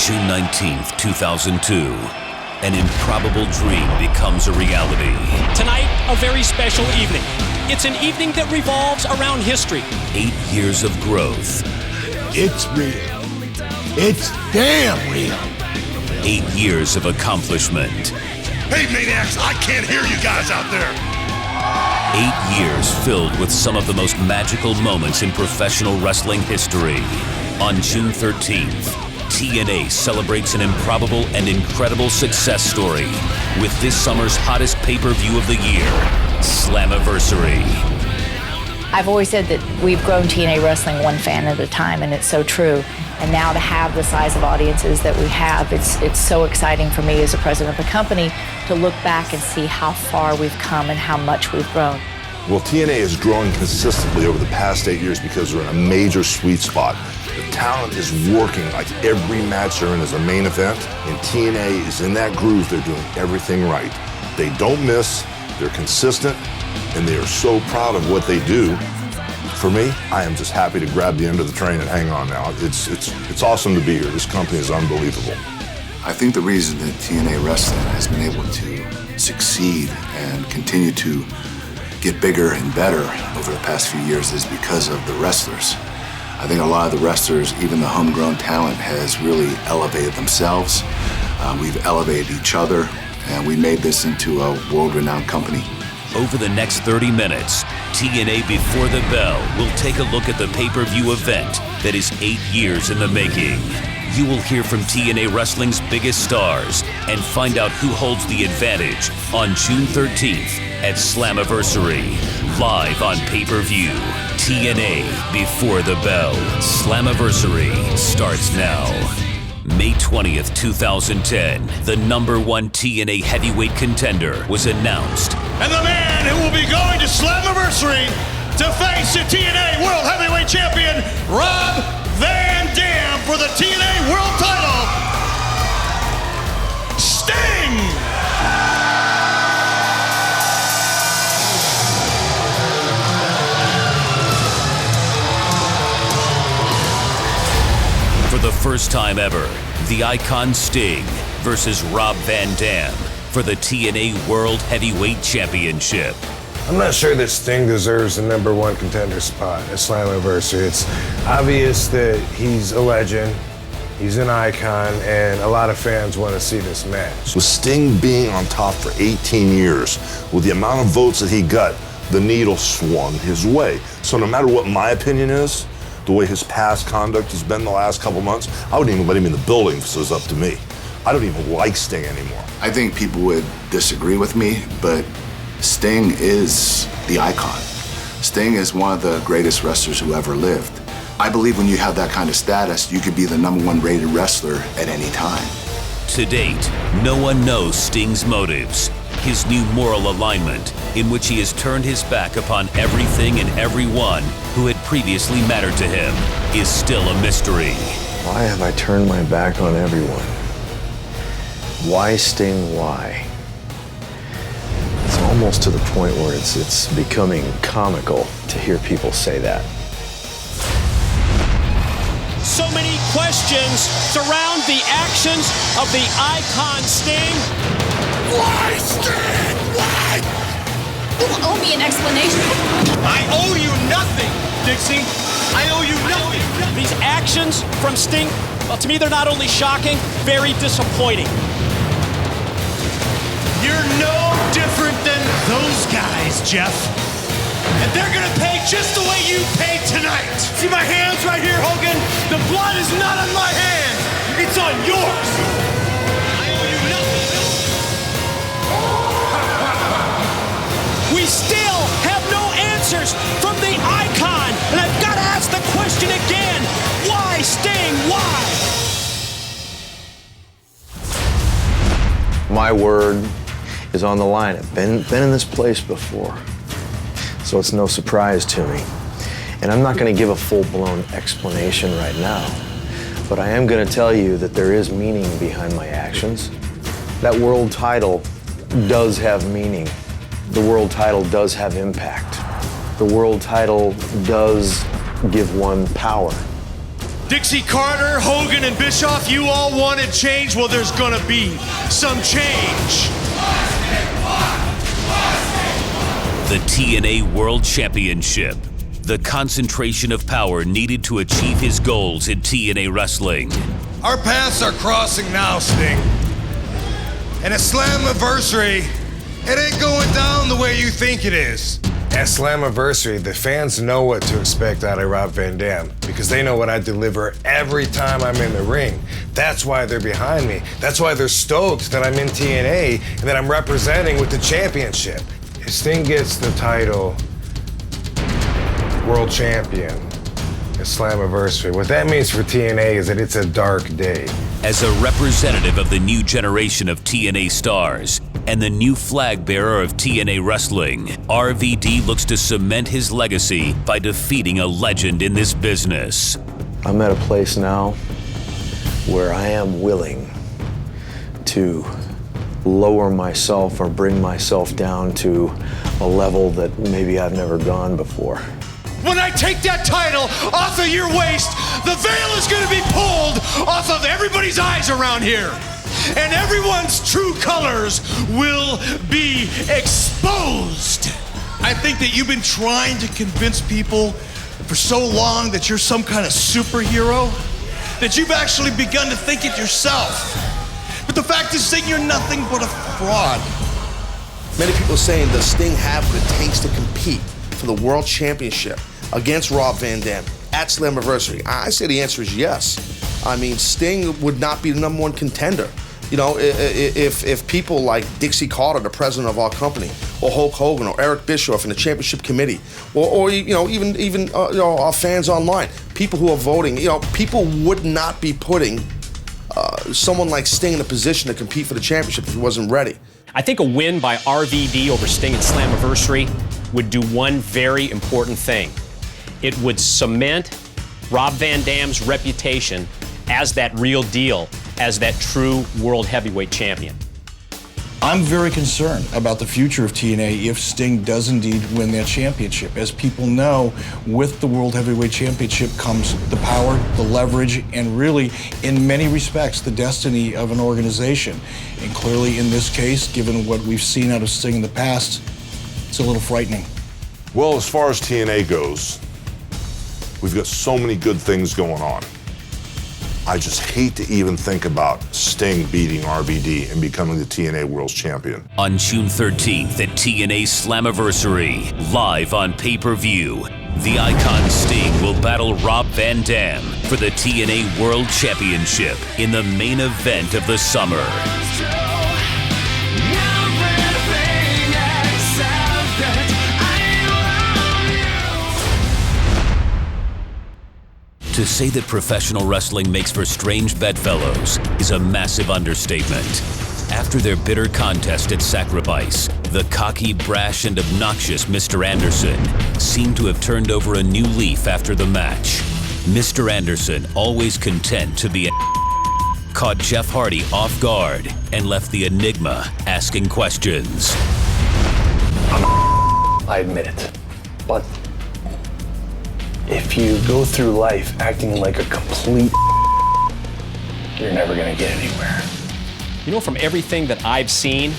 June 19th, 2002, an improbable dream becomes a reality. Tonight, a very special evening. It's an evening that revolves around history. 8 years of growth. It's real. It's damn real. 8 years of accomplishment. Hey, maniacs, I can't hear you guys out there. 8 years filled with some of the most magical moments in professional wrestling history. On June 13th, TNA celebrates an improbable and incredible success story with this summer's hottest pay-per-view of the year, Slammiversary. I've always said that we've grown TNA Wrestling one fan at a time, and it's so true. And now to have the size of audiences that we have, it's so exciting for me as a president of the company to look back and see how far we've come and how much we've grown. Well, TNA is growing consistently over the past 8 years because we're in a major sweet spot. The talent is working like every match they're in is a main event, and TNA is in that groove. They're doing everything right. They don't miss, they're consistent, and they are so proud of what they do. For me, I am just happy to grab the end of the train and hang on now. It's awesome to be here. This company is unbelievable. I think the reason that TNA Wrestling has been able to succeed and continue to get bigger and better over the past few years is because of the wrestlers. I think a lot of the wrestlers, even the homegrown talent, has really elevated themselves. We've elevated each other, and we made this into a world-renowned company. Over the next 30 minutes, TNA Before the Bell will take a look at the pay-per-view event that is 8 years in the making. You will hear from TNA Wrestling's biggest stars and find out who holds the advantage on June 13th at Slammiversary, live on pay-per-view. TNA Before the Bell. Slammiversary starts now. May 20th, 2010, the #1 TNA heavyweight contender was announced. And the man who will be going to Slammiversary to face the TNA World Heavyweight Champion, Rob Van Dam, for the TNA World Title, Sting! For the first time ever, the icon Sting versus Rob Van Dam for the TNA World Heavyweight Championship. I'm not sure that Sting deserves the #1 contender spot at Slammiversary. It's obvious that he's a legend, he's an icon, and a lot of fans want to see this match. With Sting being on top for 18 years, with the amount of votes that he got, the needle swung his way. So no matter what my opinion is, the way his past conduct has been the last couple months, I wouldn't even let him in the building if it was up to me. I don't even like Sting anymore. I think people would disagree with me, but Sting is the icon. Sting is one of the greatest wrestlers who ever lived. I believe when you have that kind of status, you could be the #1 rated wrestler at any time. To date, no one knows Sting's motives. His new moral alignment, in which he has turned his back upon everything and everyone who had previously mattered to him, is still a mystery. Why have I turned my back on everyone? Why Sting, why? It's almost to the point where it's becoming comical to hear people say that. So many questions surround the actions of the icon Sting. Why, Sting? Why? You owe me an explanation. I owe you nothing, Dixie. I owe you nothing. These actions from Sting, well, to me, they're not only shocking, very disappointing. You're no different than those guys, Jeff. And they're gonna pay just the way you paid tonight. See my hands right here, Hogan? The blood is not on my hands. It's on yours. I owe you nothing. We still have no answers from the icon. And I've got to ask the question again. Why, Sting? Why? My word is on the line. I've been in this place before, so it's no surprise to me. And I'm not going to give a full-blown explanation right now, but I am going to tell you that there is meaning behind my actions. That world title does have meaning. The world title does have impact. The world title does give one power. Dixie Carter, Hogan, and Bischoff, you all wanted change. Well, there's gonna be some change. The TNA World Championship. The concentration of power needed to achieve his goals in TNA Wrestling. Our paths are crossing now, Sting. And at Slammiversary, it ain't going down the way you think it is. At Slammiversary, the fans know what to expect out of Rob Van Dam because they know what I deliver every time I'm in the ring. That's why they're behind me. That's why they're stoked that I'm in TNA and that I'm representing with the championship. If Sting gets the title World Champion at Slammiversary, what that means for TNA is that it's a dark day. As a representative of the new generation of TNA stars and the new flag bearer of TNA Wrestling, RVD looks to cement his legacy by defeating a legend in this business. I'm at a place now where I am willing to lower myself or bring myself down to a level that maybe I've never gone before. When I take that title off of your waist, the veil is gonna be pulled off of everybody's eyes around here. And everyone's true colors will be exposed. I think that you've been trying to convince people for so long that you're some kind of superhero that you've actually begun to think it yourself. But the fact is, Sting, you're nothing but a fraud. Many people saying, does Sting have what it takes to compete for the World Championship against Rob Van Dam at Slammiversary? I say the answer is yes. I mean, Sting would not be the #1 contender. You know, if people like Dixie Carter, the president of our company, or Hulk Hogan, or Eric Bischoff in the championship committee, or you know, even our fans online, people who are voting, you know, people would not be putting someone like Sting in a position to compete for the championship if he wasn't ready. I think a win by RVD over Sting at Slammiversary would do one very important thing. It would cement Rob Van Dam's reputation as that real deal, as that true world heavyweight champion. I'm very concerned about the future of TNA if Sting does indeed win that championship. As people know, with the World Heavyweight Championship comes the power, the leverage, and really, in many respects, the destiny of an organization. And clearly, in this case, given what we've seen out of Sting in the past, it's a little frightening. Well, as far as TNA goes, we've got so many good things going on. I just hate to even think about Sting beating RVD and becoming the TNA World Champion. On June 13th at TNA Slammiversary, live on pay-per-view, the icon Sting will battle Rob Van Dam for the TNA World Championship in the main event of the summer. To say that professional wrestling makes for strange bedfellows is a massive understatement. After their bitter contest at Sacrifice, the cocky, brash, and obnoxious Mr. Anderson seemed to have turned over a new leaf after the match. Mr. Anderson, always content to be caught Jeff Hardy off guard and left the Enigma asking questions. I admit it, but if you go through life acting like a complete you're never gonna get anywhere. You know, from everything that I've seen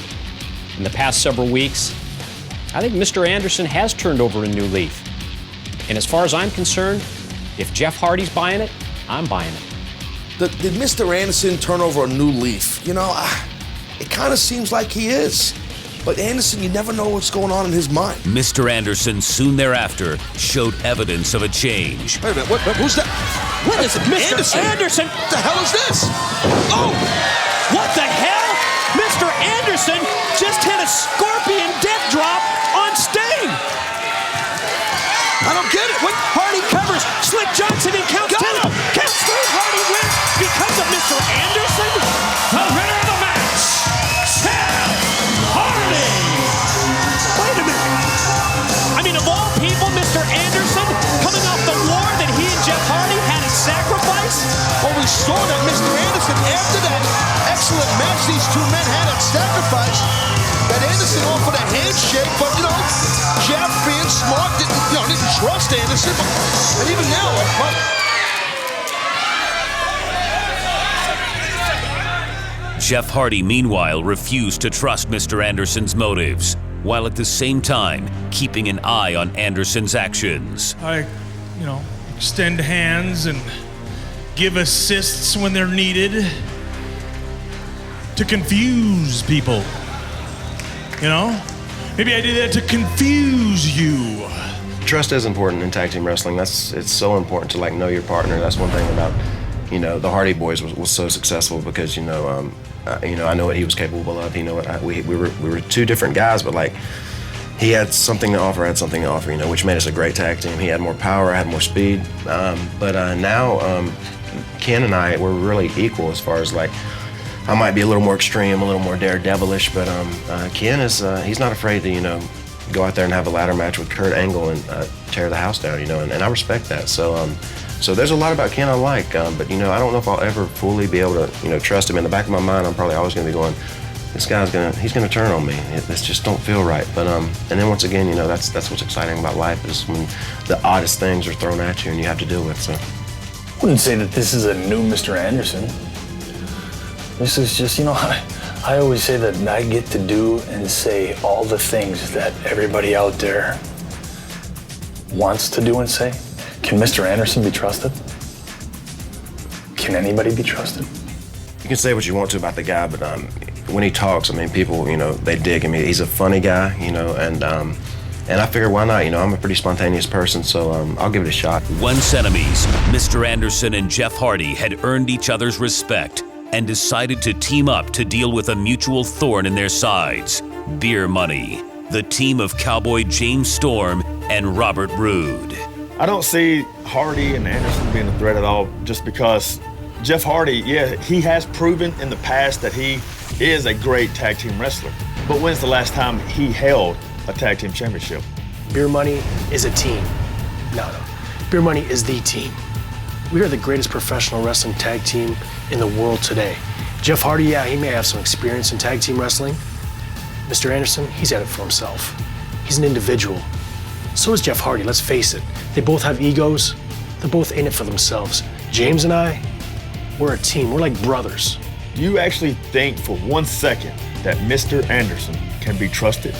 in the past several weeks, I think Mr. Anderson has turned over a new leaf. And as far as I'm concerned, if Jeff Hardy's buying it, I'm buying it. Did Mr. Anderson turn over a new leaf? You know, it kind of seems like he is. But Anderson, you never know what's going on in his mind. Mr. Anderson soon thereafter showed evidence of a change. Wait a minute, who's that? What is it, Mr. Anderson? What the hell is this? Oh! What the hell? Mr. Anderson just hit a scorpion death drop on Sting! I don't get it. What? Hardy covers, Slick Johnson and counts two. Counts three, Hardy wins because of Mr. Anderson. The winner of the match, Jeff Hardy! Wait a minute. I mean, of all people, Mr. Anderson, coming off the war that he and Jeff Hardy had at Sacrifice? Well, we saw that Mr. Anderson, after that excellent match these two men had at Sacrifice, that Anderson offered a handshake, but, you know, Jeff being smart didn't trust Anderson. And even now, Jeff Hardy, meanwhile, refused to trust Mr. Anderson's motives, while at the same time keeping an eye on Anderson's actions. I, extend hands and give assists when they're needed to confuse people. Maybe I did that to confuse you. Trust is important in tag team wrestling. It's so important to know your partner. That's one thing about the Hardy Boys was so successful because I know what he was capable of. We were two different guys, but he had something to offer. Which made us a great tag team. He had more power, had more speed. But now Ken and I were really equal as far as I might be a little more extreme, a little more daredevilish, but Ken is he's not afraid to go out there and have a ladder match with Kurt Angle and tear the house down, and I respect that. So there's a lot about Ken I like, but I don't know if I'll ever fully be able to trust him. In the back of my mind, I'm probably always going to be going, this guy's he's gonna turn on me. This just don't feel right. But and then once again, that's what's exciting about life is when the oddest things are thrown at you and you have to deal with. So I wouldn't say that this is a new Mr. Anderson. This is just, I always say that I get to do and say all the things that everybody out there wants to do and say. Can Mr. Anderson be trusted? Can anybody be trusted? You can say what you want to about the guy, but when he talks, people, they dig him. He's a funny guy, and I figure why not? I'm a pretty spontaneous person, so I'll give it a shot. Once enemies, Mr. Anderson and Jeff Hardy had earned each other's respect and decided to team up to deal with a mutual thorn in their sides, beer money, the team of Cowboy James Storm and Robert Roode. I don't see Hardy and Anderson being a threat at all, just because Jeff Hardy, he has proven in the past that he is a great tag team wrestler. But when's the last time he held a tag team championship? Beer Money is a team. No. Beer Money is the team. We are the greatest professional wrestling tag team in the world today. Jeff Hardy, he may have some experience in tag team wrestling. Mr. Anderson, he's at it for himself. He's an individual. So is Jeff Hardy, let's face it. They both have egos. They're both in it for themselves. James and I, we're a team. We're like brothers. Do you actually think for 1 second that Mr. Anderson can be trusted?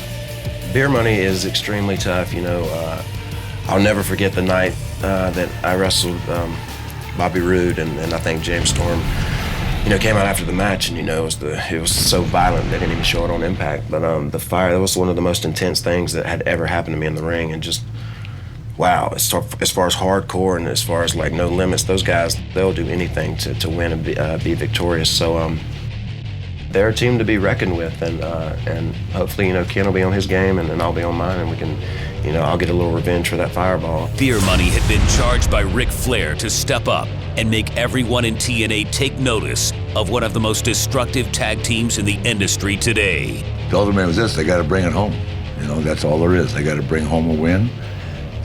Beer Money is extremely tough. I'll never forget the night that I wrestled Bobby Roode, and I think James Storm, came out after the match, and it was so violent they didn't even show it on Impact. But the fire, that was one of the most intense things that had ever happened to me in the ring, and just wow. As far as hardcore and as far as No Limits, those guys, they'll do anything to win and be victorious. So they're a team to be reckoned with, and hopefully Ken will be on his game and I'll be on mine, and we can. I'll get a little revenge for that fireball. Beer Money had been charged by Ric Flair to step up and make everyone in TNA take notice of one of the most destructive tag teams in the industry today. The ultimate was this: they got to bring it home. That's all there is. They got to bring home a win.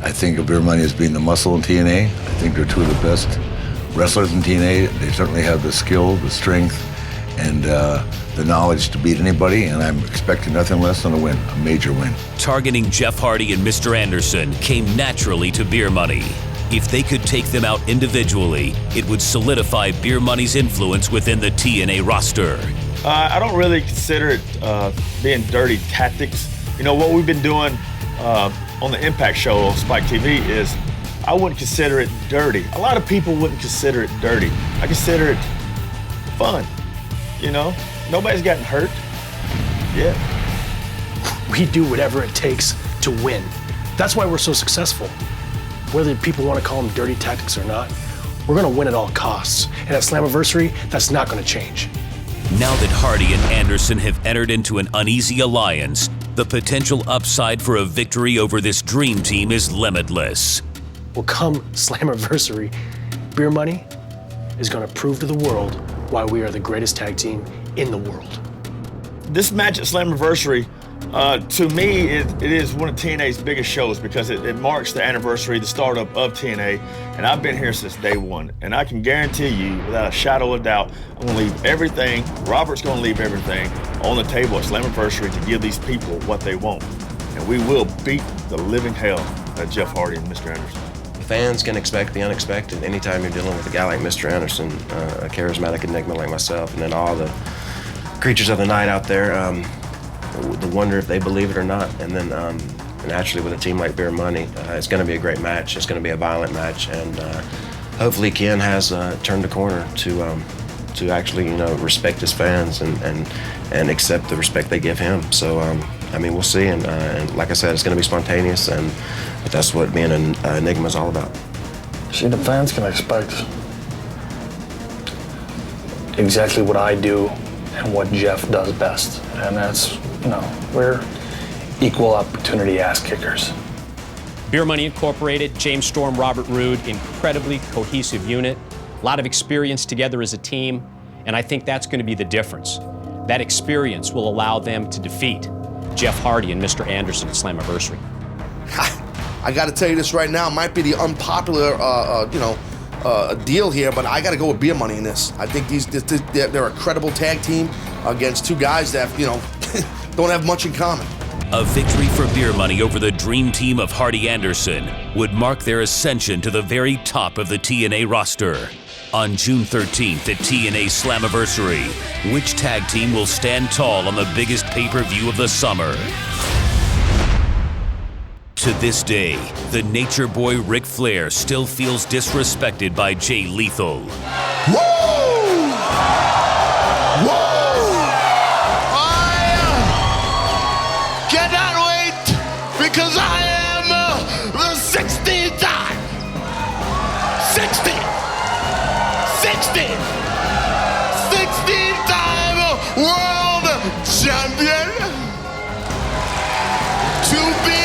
I think of Beer Money as being the muscle in TNA. I think they're two of the best wrestlers in TNA. They certainly have the skill, the strength, and the knowledge to beat anybody, and I'm expecting nothing less than a win, a major win. Targeting Jeff Hardy and Mr. Anderson came naturally to Beer Money. If they could take them out individually, it would solidify Beer Money's influence within the TNA roster. I don't really consider it being dirty tactics. What we've been doing on the Impact show on Spike TV is, I wouldn't consider it dirty. A lot of people wouldn't consider it dirty. I consider it fun. Nobody's gotten hurt. Yeah. We do whatever it takes to win. That's why we're so successful. Whether people want to call them dirty tactics or not, we're going to win at all costs. And at Slammiversary, that's not going to change. Now that Hardy and Anderson have entered into an uneasy alliance, the potential upside for a victory over this dream team is limitless. Well, come Slammiversary, Beer Money is going to prove to the world why we are the greatest tag team in the world. This match at Slammiversary, to me, it is one of TNA's biggest shows because it marks the anniversary, the startup of TNA, and I've been here since day one. And I can guarantee you, without a shadow of a doubt, I'm gonna leave everything, Robert's gonna leave everything on the table at Slammiversary to give these people what they want. And we will beat the living hell out of Jeff Hardy and Mr. Anderson. Fans can expect the unexpected anytime you're dealing with a guy like Mr. Anderson, a charismatic enigma like myself, and then all the creatures of the night out there. The wonder if they believe it or not. And then naturally with a team like Beer Money, it's going to be a great match. It's going to be a violent match, and hopefully Ken has turned the corner to actually respect his fans and accept the respect they give him. So I mean, we'll see. And like I said, it's going to be spontaneous, but that's what being an Enigma is all about. See, the fans can expect exactly what I do and what Jeff does best, and that's, we're equal opportunity ass kickers. Beer Money Incorporated, James Storm, Robert Roode, incredibly cohesive unit, a lot of experience together as a team, and I think that's going to be the difference. That experience will allow them to defeat Jeff Hardy and Mr. Anderson at Slammiversary. I got to tell you this right now, it might be the unpopular, deal here, but I got to go with Beer Money in this. I think they're a credible tag team against two guys that, don't have much in common. A victory for Beer Money over the dream team of Hardy Anderson would mark their ascension to the very top of the TNA roster. On June 13th at TNA Slammiversary, which tag team will stand tall on the biggest pay-per-view of the summer? To this day, the Nature Boy Ric Flair still feels disrespected by Jay Lethal. Woo! Woo! I cannot wait because I am the 16th time. 16th time world champion. To be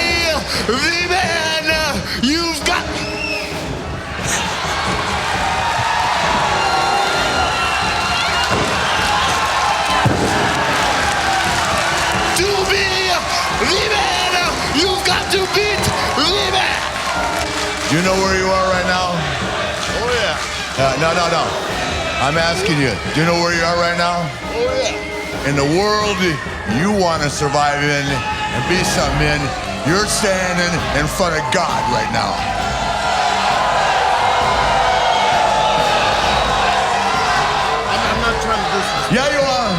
the man you've got. To be the man you've got to beat the man. Do you know where you are right now? Oh yeah. No. I'm asking you, do you know where you are right now? Oh yeah. In the world you want to survive in and be something in, you're standing in front of God right now. I'm not trying to disrespect. Yeah, you are.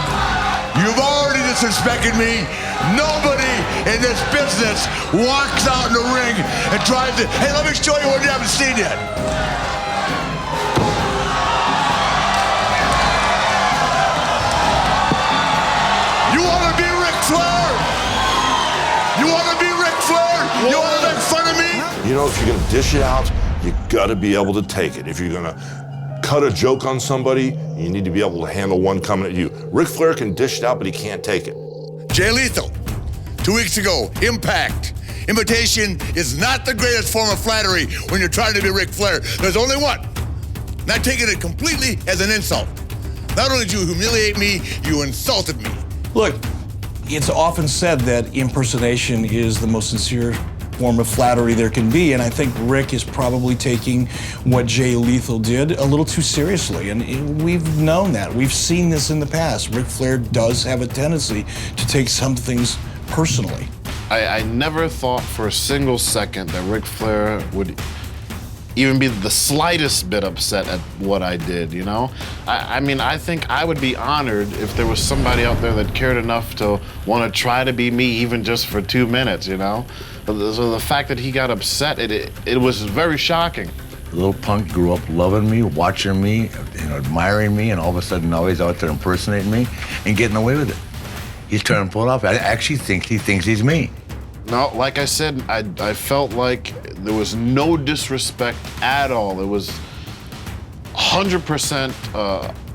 You've already disrespected me. Nobody in this business walks out in the ring and tries to, hey, let me show you what you haven't seen yet. You want to be Ric Flair? You want to be Ric Flair? You want to make fun of me? If you're gonna dish it out, you gotta be able to take it. If you're gonna cut a joke on somebody, you need to be able to handle one coming at you. Ric Flair can dish it out, but he can't take it. Jay Lethal, 2 weeks ago, Impact. Imitation is not the greatest form of flattery when you're trying to be Ric Flair. There's only one. Not taking it completely as an insult. Not only did you humiliate me, you insulted me. Look, it's often said that impersonation is the most sincere form of flattery there can be, and I think Rick is probably taking what Jay Lethal did a little too seriously, and we've known that. We've seen this in the past. Ric Flair does have a tendency to take some things personally. I never thought for a single second that Ric Flair would even be the slightest bit upset at what I did, I mean, I think I would be honored if there was somebody out there that cared enough to want to try to be me even just for 2 minutes, So the fact that he got upset, it was very shocking. The little punk grew up loving me, watching me, admiring me, and all of a sudden now he's out there impersonating me and getting away with it. He's trying to pull it off. I actually think he thinks he's me. No, like I said, I felt like there was no disrespect at all. It was 100%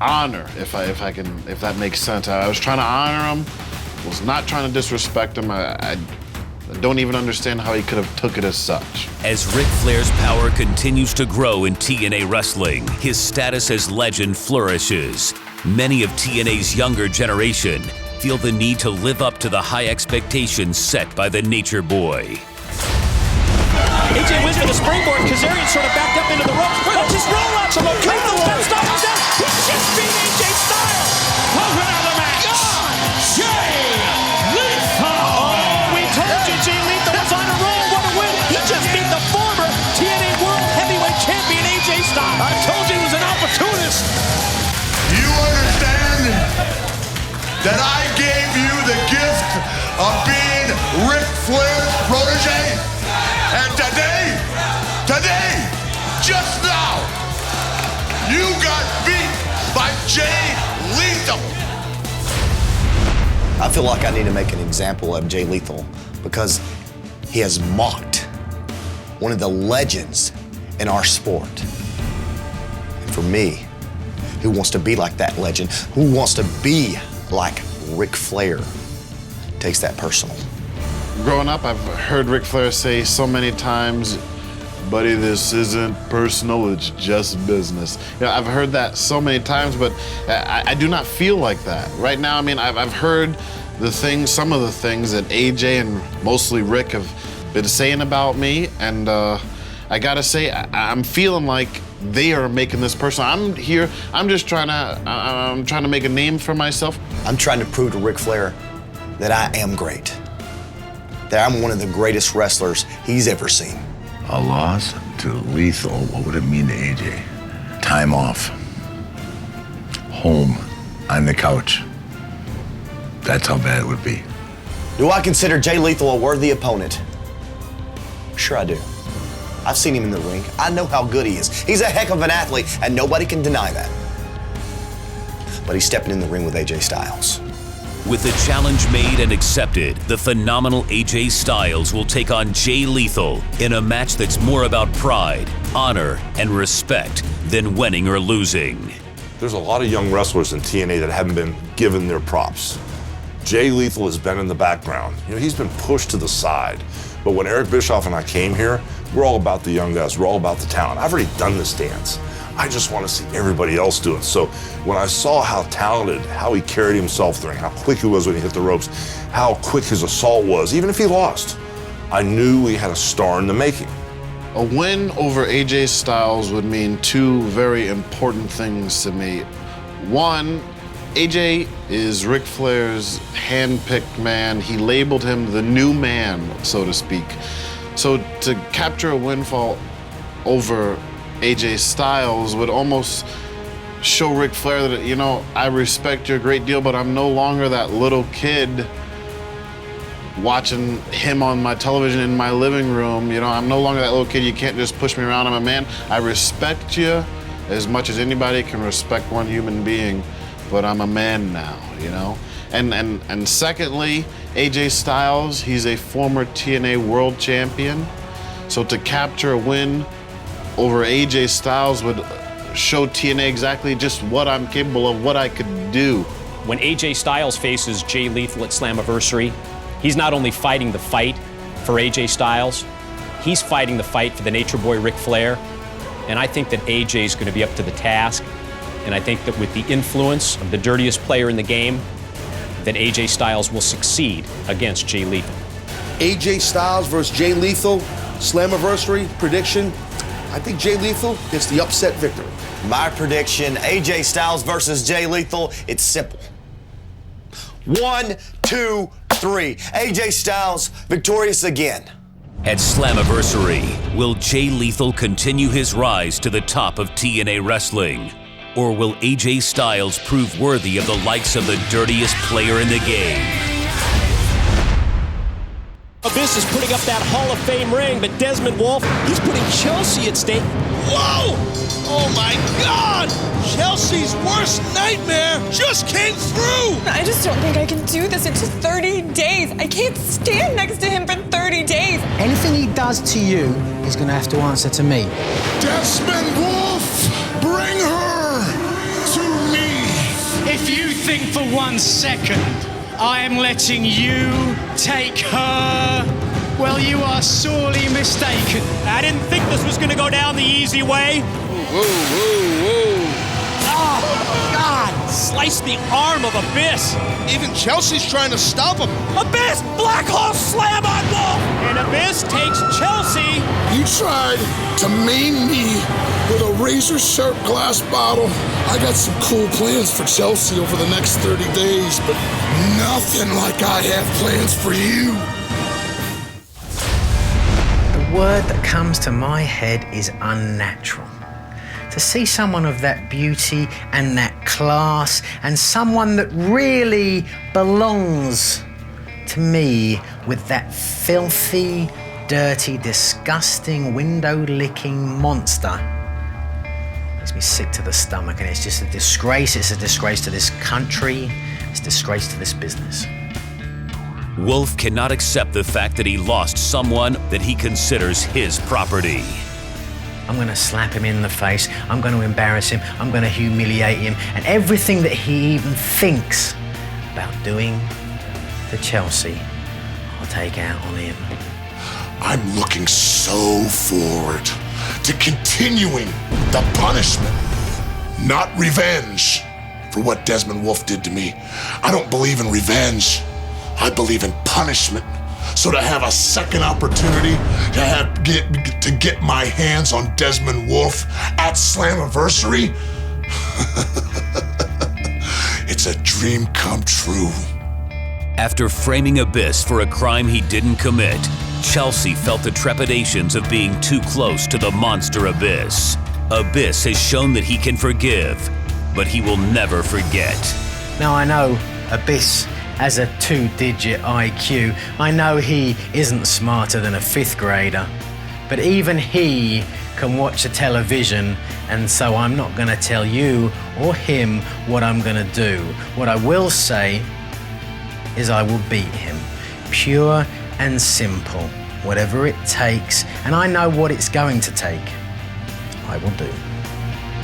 honor, if that makes sense. I was trying to honor him, was not trying to disrespect him. I don't even understand how he could have took it as such. As Ric Flair's power continues to grow in TNA Wrestling, his status as legend flourishes. Many of TNA's younger generation feel the need to live up to the high expectations set by the Nature Boy. AJ wins for the springboard. Kazarian sort of backed up into the ropes. Watch his roll-ups. Lethal steps down. He just beat AJ Styles. Welcome to the match. Jay Lethal. Oh, we told you Jay Lethal was on a roll. What a win. He just beat the former TNA World Heavyweight Champion AJ Styles. I told you he was an opportunist. You understand? that I gave you the gift of being Ric Flair's protege. And today, just now, you got beat by Jay Lethal. I feel like I need to make an example of Jay Lethal because he has mocked one of the legends in our sport. And for me, who wants to be like that legend, who wants to be like Ric Flair, takes that personal. Growing up, I've heard Ric Flair say so many times, buddy, this isn't personal, it's just business. You know, I've heard that so many times, but I do not feel like that. Right now, I mean, I've heard some of the things that AJ and mostly Rick have been saying about me, and I gotta say, I'm feeling like they are making this personal. I'm here, I'm trying to make a name for myself. I'm trying to prove to Ric Flair that I am great, that I'm one of the greatest wrestlers he's ever seen. A loss to Lethal, what would it mean to AJ? Time off. Home. On the couch. That's how bad it would be. Do I consider Jay Lethal a worthy opponent? Sure I do. I've seen him in the ring. I know how good he is. He's a heck of an athlete, and nobody can deny that. But he's stepping in the ring with AJ Styles. With the challenge made and accepted, the phenomenal AJ Styles will take on Jay Lethal in a match that's more about pride, honor, and respect than winning or losing. There's a lot of young wrestlers in TNA that haven't been given their props. Jay Lethal has been in the background. You know, he's been pushed to the side. But when Eric Bischoff and I came here, we're all about the young guys. We're all about the talent. I've already done this dance. I just want to see everybody else do it. So when I saw how talented, how he carried himself through, how quick he was when he hit the ropes, how quick his assault was, even if he lost, I knew we had a star in the making. A win over AJ Styles would mean two very important things to me. One, AJ is Ric Flair's hand-picked man. He labeled him the new man, so to speak. So to capture a windfall over AJ Styles would almost show Ric Flair that, you know, I respect you a great deal, but I'm no longer that little kid watching him on my television in my living room. You know, I'm no longer that little kid. You can't just push me around. I'm a man. I respect you as much as anybody can respect one human being, but I'm a man now, you know? And secondly, AJ Styles, he's a former TNA World Champion. So to capture a win over AJ Styles would show TNA exactly just what I'm capable of, what I could do. When AJ Styles faces Jay Lethal at Slammiversary, he's not only fighting the fight for AJ Styles, he's fighting the fight for the Nature Boy Ric Flair. And I think that AJ's going to be up to the task. And I think that with the influence of the dirtiest player in the game, that AJ Styles will succeed against Jay Lethal. AJ Styles versus Jay Lethal, Slammiversary prediction. I think Jay Lethal gets the upset victory. My prediction, AJ Styles versus Jay Lethal, it's simple. 1, 2, 3. AJ Styles victorious again. At Slammiversary, will Jay Lethal continue his rise to the top of TNA Wrestling? Or will AJ Styles prove worthy of the likes of the dirtiest player in the game? Abyss is putting up that Hall of Fame ring, but Desmond Wolfe, he's putting Chelsea at stake. Whoa! Oh my God! Chelsea's worst nightmare just came through! I just don't think I can do this. It's just 30 days. I can't stand next to him for 30 days. Anything he does to you, he's going to have to answer to me. Desmond Wolfe, bring her to me. If you think for 1 second I am letting you take her, well, you are sorely mistaken. I didn't think this was gonna go down the easy way. Whoa, whoa, whoa. Oh, God! Sliced the arm of Abyss. Even Chelsea's trying to stop him. Abyss! Black Hole Slam on Wolfe! And Abyss takes Chelsea. You tried to maim me with a razor-sharp glass bottle. I got some cool plans for Chelsea over the next 30 days, but nothing like I have plans for you. The word that comes to my head is unnatural. To see someone of that beauty and that class, and someone that really belongs to me with that filthy, dirty, disgusting, window-licking monster, makes me sick to the stomach, and it's just a disgrace. It's a disgrace to this country. It's a disgrace to this business. Wolf cannot accept the fact that he lost someone that he considers his property. I'm gonna slap him in the face. I'm gonna embarrass him. I'm gonna humiliate him. And everything that he even thinks about doing to Chelsea, I'll take out on him. I'm looking so forward to continuing the punishment, not revenge, for what Desmond Wolf did to me. I don't believe in revenge. I believe in punishment. So to have a second opportunity to get my hands on Desmond Wolf at Slammiversary, it's a dream come true. After framing Abyss for a crime he didn't commit, Chelsea felt the trepidations of being too close to the monster Abyss. Abyss has shown that he can forgive, but he will never forget. Now I know Abyss has a 2-digit IQ. I know he isn't smarter than a 5th grader, but even he can watch the television, and so I'm not gonna tell you or him what I'm gonna do. What I will say is I will beat him. Pure and simple. Whatever it takes, and I know what it's going to take, I will do.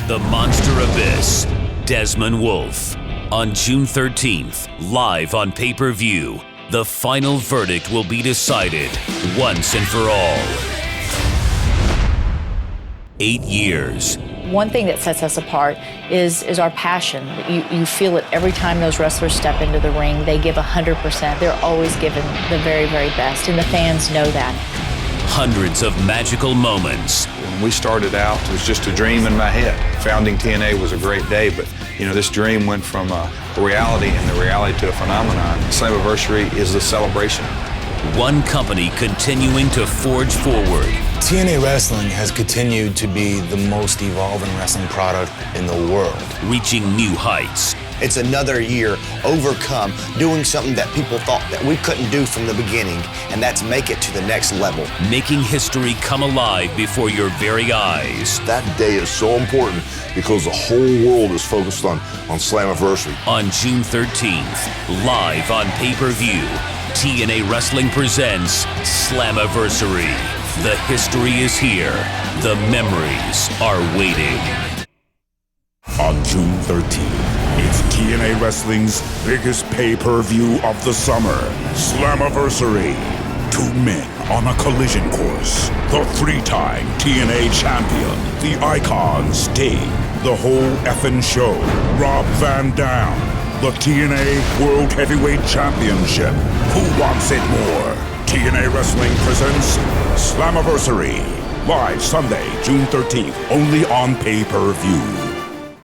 The Monster Abyss, Desmond Wolf. On June 13th, live on pay-per-view, the final verdict will be decided once and for all. 8 years. One thing that sets us apart is our passion. You feel it every time those wrestlers step into the ring. They give 100%. They're always giving the very, very best, and the fans know that. Hundreds of magical moments. When we started out, it was just a dream in my head. Founding TNA was a great day, but this dream went from a reality and the reality to a phenomenon. Slammiversary is the celebration. One company continuing to forge forward. TNA Wrestling has continued to be the most evolving wrestling product in the world. Reaching new heights. It's another year overcome, doing something that people thought that we couldn't do from the beginning, and that's make it to the next level. Making history come alive before your very eyes. That day is so important because the whole world is focused on Slammiversary. On June 13th, live on pay-per-view, TNA Wrestling presents Slammiversary. The history is here. The memories are waiting. On June 13th, it's TNA Wrestling's biggest pay-per-view of the summer, Slammiversary. 2 men on a collision course. The 3-time TNA champion, the icon Sting, the whole effing show, Rob Van Dam, the TNA World Heavyweight Championship. Who wants it more? TNA Wrestling presents Slammiversary. Live Sunday, June 13th, only on pay-per-view.